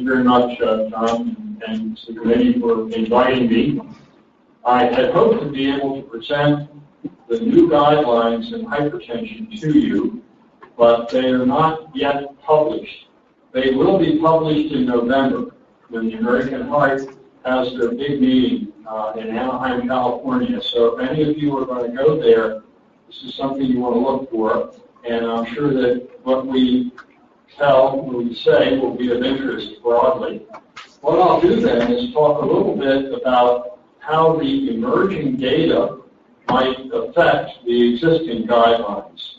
you very much, John, and to the committee for inviting me. I had hoped to be able to present the new guidelines in hypertension to you, but they are not yet published. They will be published in November when the American Heart has their big meeting in Anaheim, California. So if any of you are going to go there, this is something you want to look for, and I'm sure that what we say will be of interest broadly. What I'll do then is talk a little bit about how the emerging data might affect the existing guidelines.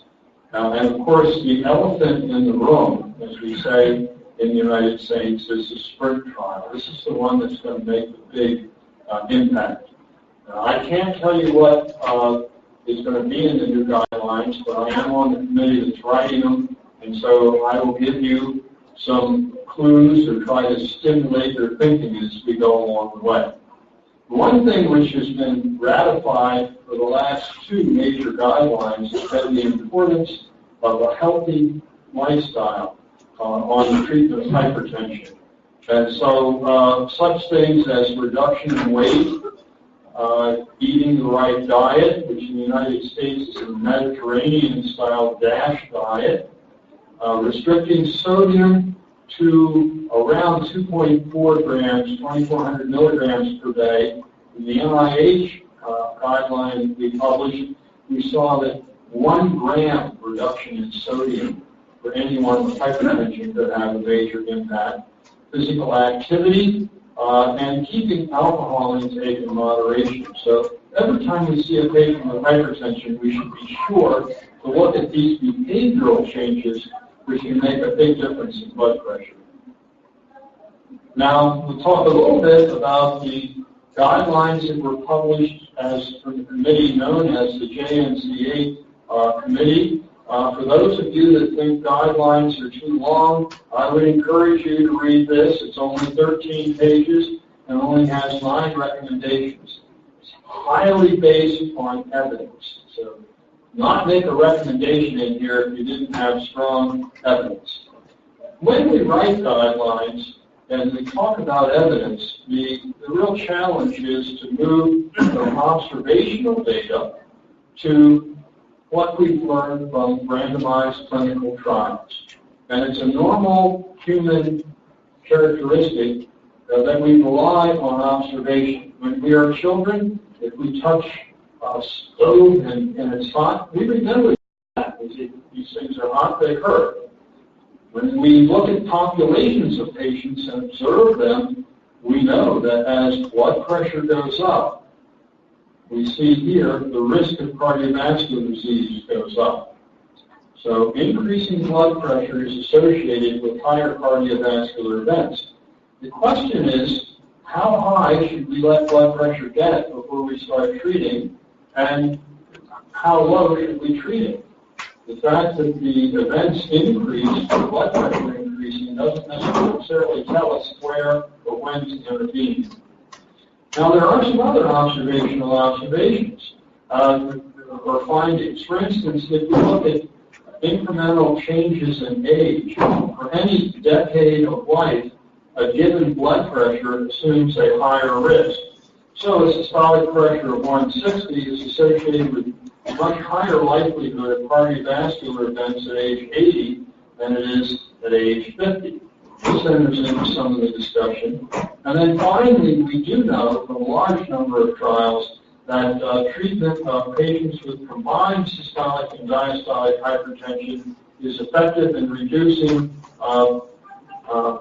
And of course, the elephant in the room, as we say in the United States, is the SPRINT trial. This is the one that's going to make the big impact. I can't tell you what is going to be in the new guidelines, but I am on the committee that's writing them, and so I will give you some clues or try to stimulate your thinking as we go along the way. One thing which has been ratified for the last two major guidelines has been the importance of a healthy lifestyle on the treatment of hypertension. And so such things as reduction in weight, eating the right diet, which in the United States is a Mediterranean-style DASH diet, restricting sodium to around 2.4 grams, 2,400 milligrams per day. In the NIH guideline we published, we saw that 1 gram reduction in sodium for anyone with hypertension could have a major impact. Physical activity and keeping alcohol intake in moderation. So every time we see a patient with hypertension, we should be sure to look at these behavioral changes which can make a big difference in blood pressure. Now, we'll talk a little bit about the guidelines that were published as from the committee known as the JNCA committee. For those of you that think guidelines are too long, I would encourage you to read this. It's only 13 pages and only has 9 recommendations. It's highly based on evidence. So not make a recommendation in here if you didn't have strong evidence. When we write guidelines and we talk about evidence, the real challenge is to move from observational data to what we've learned from randomized clinical trials. And it's a normal human characteristic that we rely on observation. When we are children, if we touch a stove and it's hot, we remember that. These things are hot, they hurt. When we look at populations of patients and observe them, we know that as blood pressure goes up, we see here the risk of cardiovascular disease goes up. So increasing blood pressure is associated with higher cardiovascular events. The question is, how high should we let blood pressure get before we start treating, and how low should we treat it? The fact that the events increase, the blood pressure increasing, doesn't necessarily tell us where or when to intervene. Now, there are some other observations or findings. For instance, if we look at incremental changes in age, for any decade of life, a given blood pressure assumes a higher risk. So a systolic pressure of 160 is associated with a much higher likelihood of cardiovascular events at age 80 than it is at age 50. This enters into some of the discussion. And then finally, we do know from a large number of trials that treatment of patients with combined systolic and diastolic hypertension is effective in reducing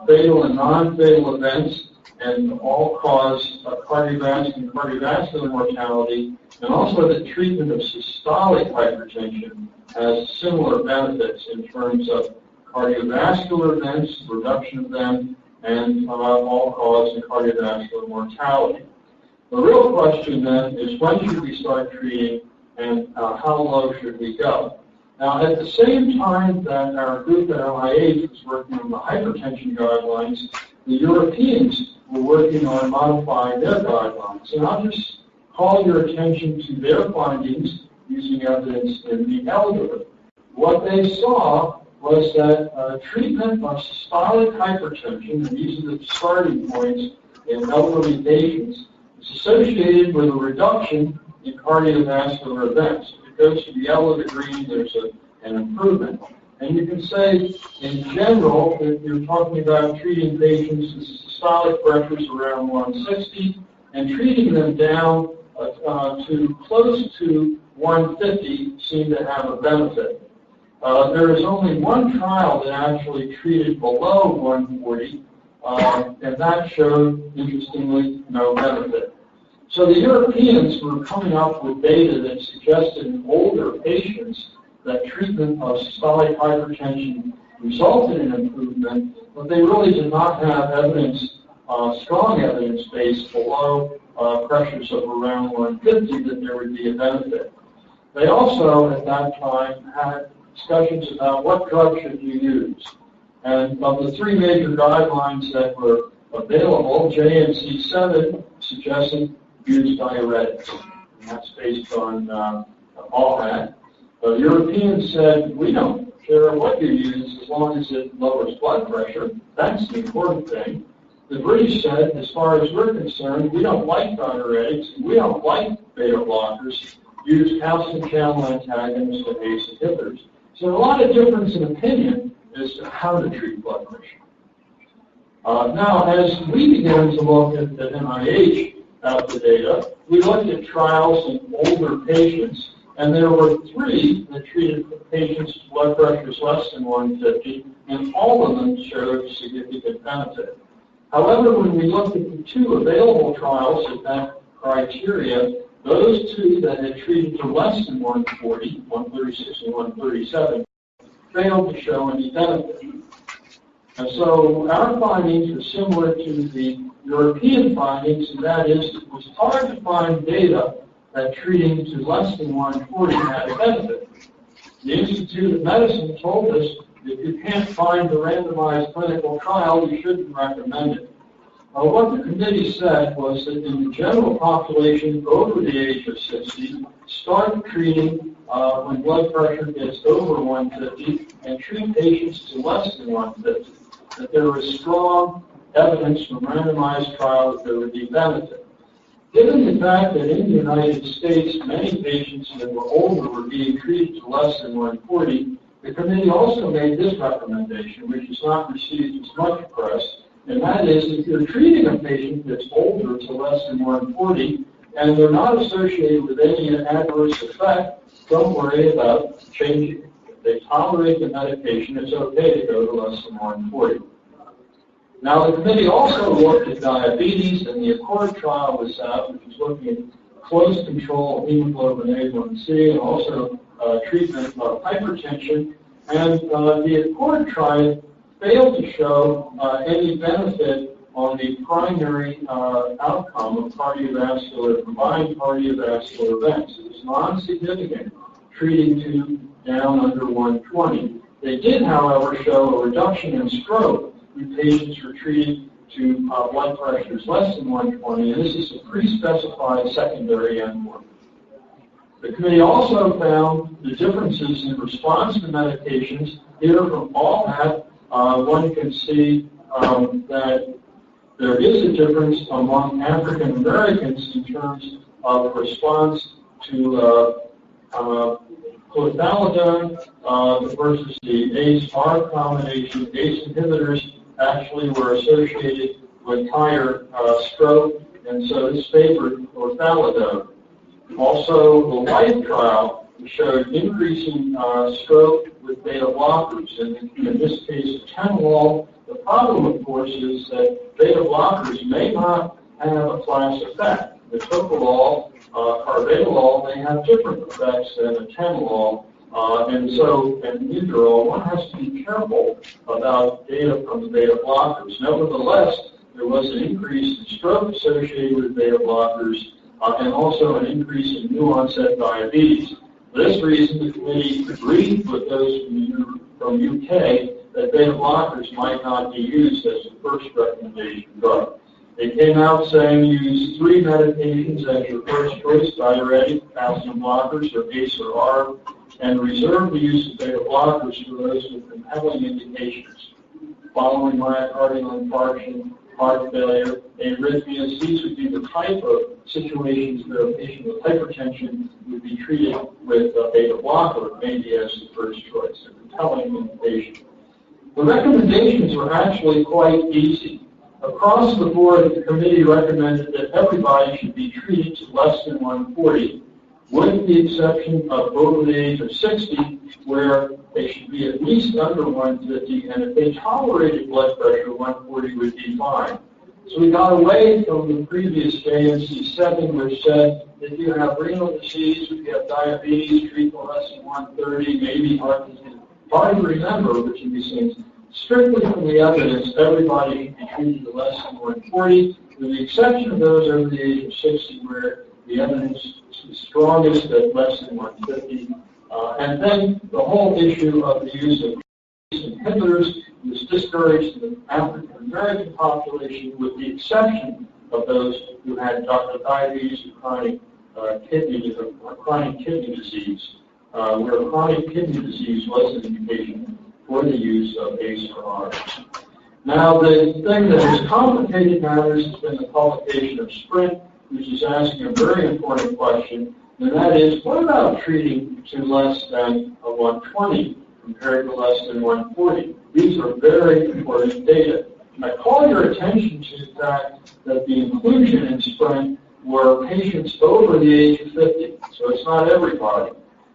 fatal and non-fatal events and all-cause cardiovascular mortality, and also the treatment of systolic hypertension has similar benefits in terms of cardiovascular events, reduction of them, and all-cause and cardiovascular mortality. The real question then is when should we start treating and how low should we go? Now, at the same time that our group at NIH was working on the hypertension guidelines, the Europeans were working on modifying their guidelines. And I'll just call your attention to their findings using evidence in the elderly. What they saw was that treatment of systolic hypertension, and these are the starting points in elderly patients, is associated with a reduction in cardiovascular events. If it goes from yellow to green, there's an improvement. And you can say, in general, if you're talking about treating patients with systolic pressures around 160 and treating them down to close to 150 seem to have a benefit. There is only one trial that actually treated below 140, and that showed, interestingly, no benefit. So the Europeans were coming up with data that suggested in older patients that treatment of systolic hypertension resulted in improvement, but they really did not have evidence, strong evidence base below pressures of around 150 that there would be a benefit. They also, at that time, had discussions about what drug should you use. And of the three major guidelines that were available, JNC7 suggested use diuretics. And that's based on ALHAT. The Europeans said, we don't care what you use as long as it lowers blood pressure. That's the important thing. The British said, as far as we're concerned, we don't like diuretics, and we don't like beta blockers. Use calcium channel antagonists and ACE inhibitors. So a lot of difference in opinion as to how to treat blood pressure. Now, as we began to look at the NIH at the data, we looked at trials in older patients, and there were three that treated patients with blood pressures less than 150, and all of them showed significant benefit. However, when we looked at the two available trials that met criteria, those two that had treated for less than 140, 136 and 137, failed to show any benefit. And so our findings were similar to the European findings, and that is it was hard to find data that treating to less than 140 had a benefit. The Institute of Medicine told us if you can't find a randomized clinical trial, you shouldn't recommend it. What the committee said was that in the general population over the age of 60, start treating when blood pressure gets over 150 and treat patients to less than 150. That there was strong evidence from randomized trials that there would be benefit. Given the fact that in the United States, many patients that were older were being treated to less than 140, the committee also made this recommendation, which has not received as much press, and that is if you're treating a patient that's older to less than 140 and they're not associated with any adverse effect, don't worry about changing it. If they tolerate the medication, it's okay to go to less than 140. Now, the committee also looked at diabetes, and the ACCORD trial was out, which is looking at close control of hemoglobin A1C and also treatment of hypertension. And the ACCORD trial failed to show any benefit on the primary outcome of combined cardiovascular events. It was non-significant, treating to down under 120. They did, however, show a reduction in stroke when patients were treated to blood pressures less than 120, and this is a pre-specified secondary endpoint. The committee also found the differences in response to medications. Here from all that, one can see that there is a difference among African Americans in terms of response to clothalidone versus the ACE-ARB combination. ACE inhibitors actually were associated with higher stroke, and so this favored clothalidone. Also, the LIFE trial showed increasing stroke with beta blockers, and in this case, atenolol. The problem, of course, is that beta blockers may not have a class effect. The toprolol, carvedilol, they have different effects than atenolol, and Nuderol. One has to be careful about data from the beta blockers. Nevertheless, there was an increase in stroke associated with beta blockers, and also an increase in new onset diabetes. For this reason, the committee agreed with those from UK that beta blockers might not be used as the first recommendation drug. They came out saying use 3 medications as your first choice: diuretic, calcium blockers, or ACE or ARB, and reserve the use of beta blockers for those with compelling indications. Following myocardial infarction, heart failure, arrhythmias, these would be the type of situations where a patient with hypertension would be treated with a beta blocker, maybe as the first choice, a compelling indication. The recommendations were actually quite easy. Across the board, the committee recommended that everybody should be treated to less than 140, with the exception of over the age of 60, where they should be at least under 150, and if they tolerated blood pressure, 140 would be fine. So we got away from the previous JNC 7, which said if you have renal disease, if you have diabetes, treat to less than 130, maybe heart disease. Hard to remember which of these things. Strictly from the evidence, everybody should be treated to less than 140, with the exception of those over the age of 60, where the evidence is strongest at less than 150. And then the whole issue of the use of inhibitors was discouraged in the African American population, with the exception of those who had diabetes and chronic kidney disease, where chronic kidney disease was an indication for the use of ACE or ARBs. Now, the thing that has complicated matters has been the publication of SPRINT, which is asking a very important question, and that is, what about treating to less than a 120 compared to less than 140? These are very important data. I call your attention to the fact that the inclusion in SPRINT were patients over the age of 50, so it's not everybody.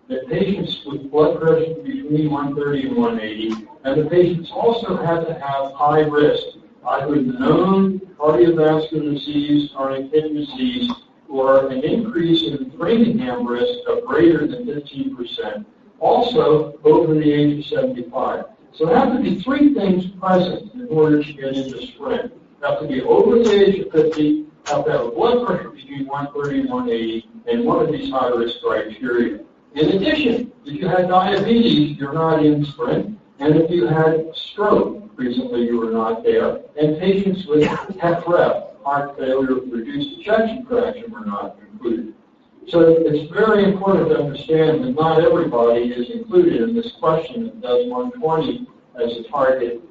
The patients with blood pressure between 130 and 180, and the patients also had to have high risk, either known cardiovascular disease, chronic kidney disease, or an increase in Framingham risk of greater than 15%, also over the age of 75. So there have to be three things present in order to get into SPRINT. You have to be over the age of 50, have to have a blood pressure between 130 and 180, and one of these high-risk criteria. In addition, if you had diabetes, you're not in SPRINT, and if you had stroke, recently you were not there, and patients with HFrEF, heart failure with reduced ejection fraction, were not included. So it's very important to understand that not everybody is included in this question. Does 120 as a target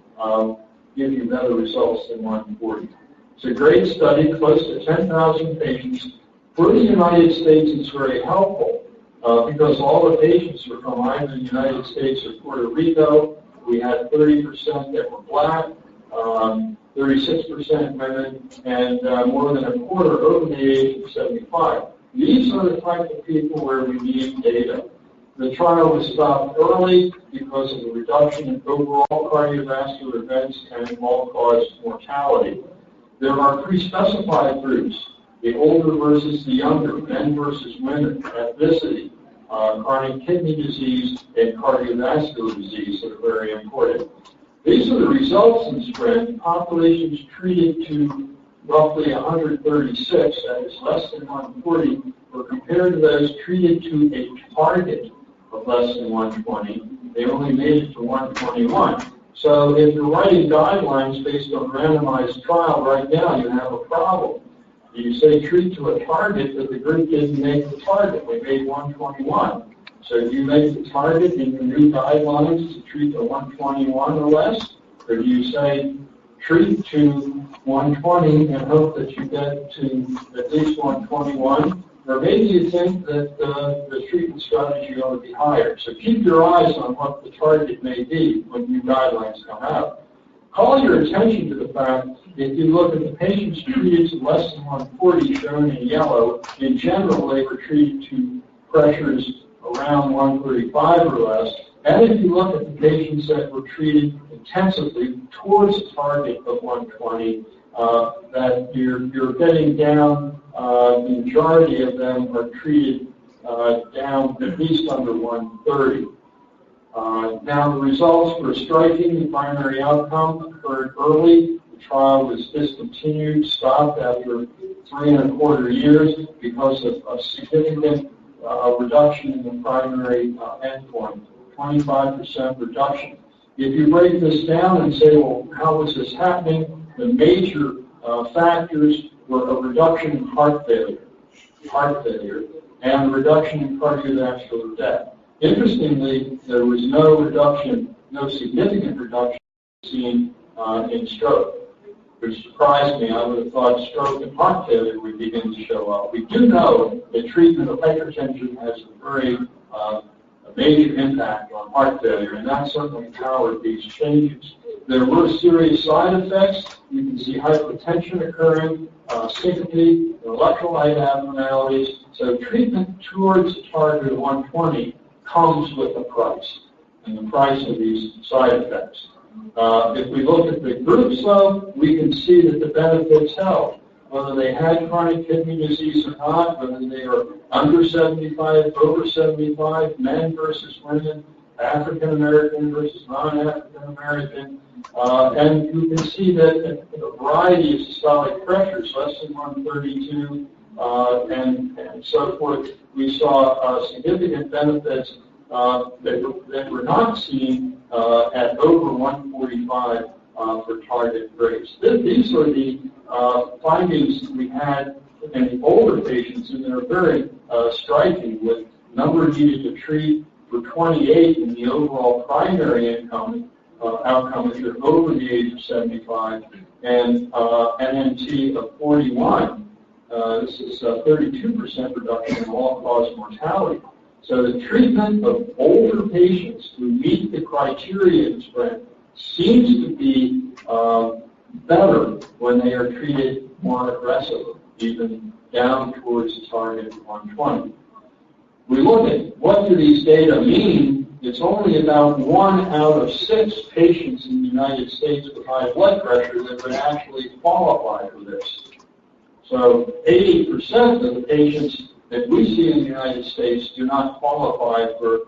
give you better results than 140? It's a great study, close to 10,000 patients. For the United States, it's very helpful because all the patients were from either the United States or Puerto Rico. We had 30% that were black, 36% women, and more than a quarter over the age of 75. These are the type of people where we need data. The trial was stopped early because of the reduction in overall cardiovascular events and all-cause mortality. There are pre-specified groups, the older versus the younger, men versus women, ethnicity, chronic kidney disease, and cardiovascular disease that are very important. These are the results in SPRINT. Populations treated to roughly 136, that is less than 140, were compared to those treated to a target of less than 120. They only made it to 121. So if you're writing guidelines based on randomized trial right now, you have a problem. You say treat to a target, but the group didn't make the target. We made 121. So do you make the target in your new guidelines to treat to 121 or less? Or do you say treat to 120 and hope that you get to at least 121? Or maybe you think that the treatment strategy ought to be higher. So keep your eyes on what the target may be when new guidelines come out. Call your attention to the fact that if you look at the patients treated to less than 140, shown in yellow, in general they were treated to pressures around 135 or less. And if you look at the patients that were treated intensively towards a target of 120, that you're getting down, the majority of them are treated down at least under 130. Now the results were striking. The primary outcome occurred early. The trial was discontinued, stopped after 3.25 years because of a significant reduction in the primary endpoint, 25% reduction. If you break this down and say, well, how is this happening? The major factors were a reduction in heart failure, and a reduction in cardiovascular death. Interestingly, there was no reduction, no significant reduction seen in stroke, which surprised me. I would have thought stroke and heart failure would begin to show up. We do know that treatment of hypertension has a very a major impact on heart failure, and that certainly powered these changes. There were serious side effects. You can see hypertension occurring, syncope, electrolyte abnormalities. So treatment towards a target of 120 comes with a price, and the price of these side effects. If we look at the groups, though, we can see that the benefits held. Whether they had chronic kidney disease or not, whether they are under 75, over 75, men versus women, African American versus non-African American, and you can see that a variety of systolic pressures, less than 132, and so forth, we saw significant benefits that were not seen at over 145 for target rates. These are the findings that we had in the older patients, and they're very striking, with number needed to treat for 28 in the overall primary outcome if you're over the age of 75, and NNT of 41. This is a 32% reduction in all-cause mortality. So the treatment of older patients who meet the criteria in SPRINT seems to be better when they are treated more aggressively, even down towards the target of 120. We look at what do these data mean. It's only about 1 out of 6 patients in the United States with high blood pressure that would actually qualify for this. So 80% of the patients that we see in the United States do not qualify for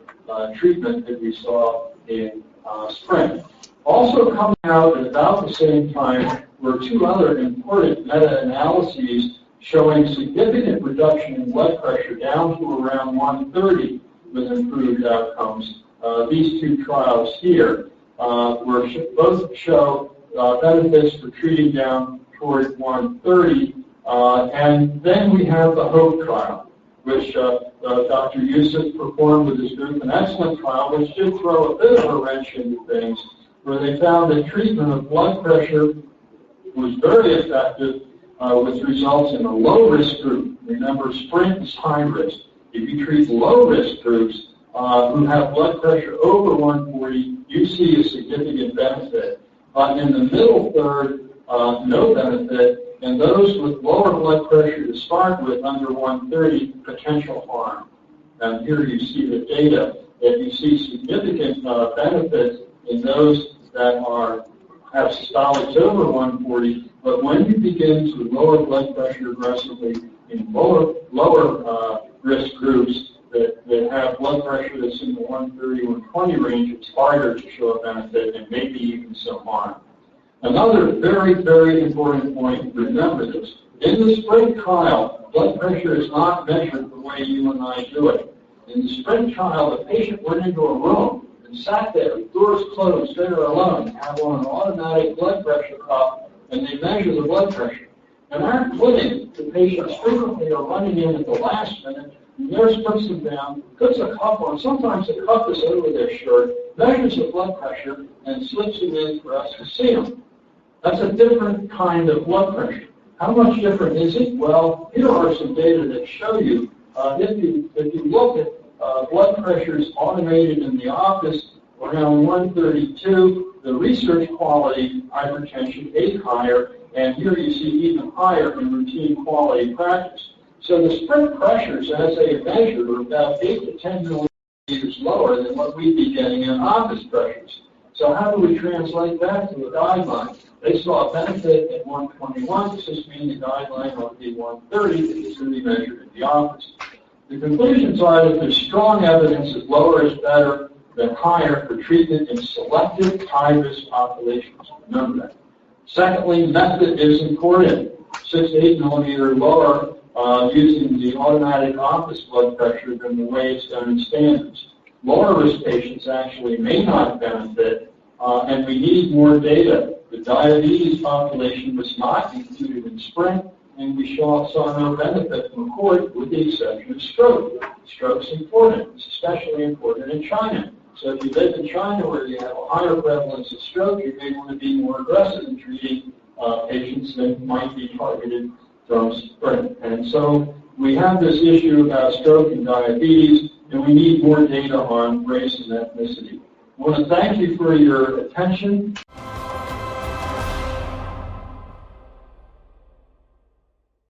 treatment that we saw in SPRINT. Also coming out at about the same time were 2 other important meta-analyses showing significant reduction in blood pressure down to around 130 with improved outcomes. These 2 trials here both show benefits for treating down toward 130, and then we have the HOPE trial, which Dr. Youssef performed with his group, an excellent trial, which did throw a bit of a wrench into things, where they found that treatment of blood pressure was very effective with results in a low-risk group. Remember, SPRINT is high risk. If you treat low-risk groups who have blood pressure over 140, you see a significant benefit. In the middle third, no benefit, and those with lower blood pressure to start with, under 130, potential harm. And here you see the data that you see significant benefits in those that have systolics over 140, but when you begin to lower blood pressure aggressively in lower risk groups that have blood pressure that's in the 130, 120 range, it's harder to show a benefit and maybe even some harm. Another very, very important point, remember this, in the SPRINT trial, blood pressure is not measured the way you and I do it. In the SPRINT trial, the patient went into a room and sat there, doors closed, there alone, have on an automatic blood pressure cuff, and they measure the blood pressure. In our clinic, the patients frequently are running in at the last minute. The nurse puts them down, puts a cuff on. Sometimes the cuff is over their shirt, measures the blood pressure, and slips them in for us to see them. That's a different kind of blood pressure. How much different is it? Well, here are some data that show you. If you look at blood pressures automated in the office, around 132, the research quality hypertension 8 higher, and here you see even higher in routine quality practice. So the SPRINT pressures, as they are measured, are about 8 to 10 millimeters lower than what we'd be getting in office pressures. So how do we translate that to a guideline? They saw a benefit at 121. Does this mean the guideline ought to be 130 that is really measured in the office? The conclusions are that there's strong evidence that lower is better than higher for treatment in selected high-risk populations. Remember that. Secondly, method is important. 6 to 8 millimeter lower using the automatic office blood pressure than the way it's done in standards. Lower risk patients actually may not benefit, and we need more data. The diabetes population was not included in SPRINT. and we saw no benefit from accord with the exception of stroke. Stroke's important. It's especially important in China. So if you live in China where you have a higher prevalence of stroke, you may want to be more aggressive in treating patients that might be targeted from Sprint. And so we have this issue about stroke and diabetes, and we need more data on race and ethnicity. I want to thank you for your attention.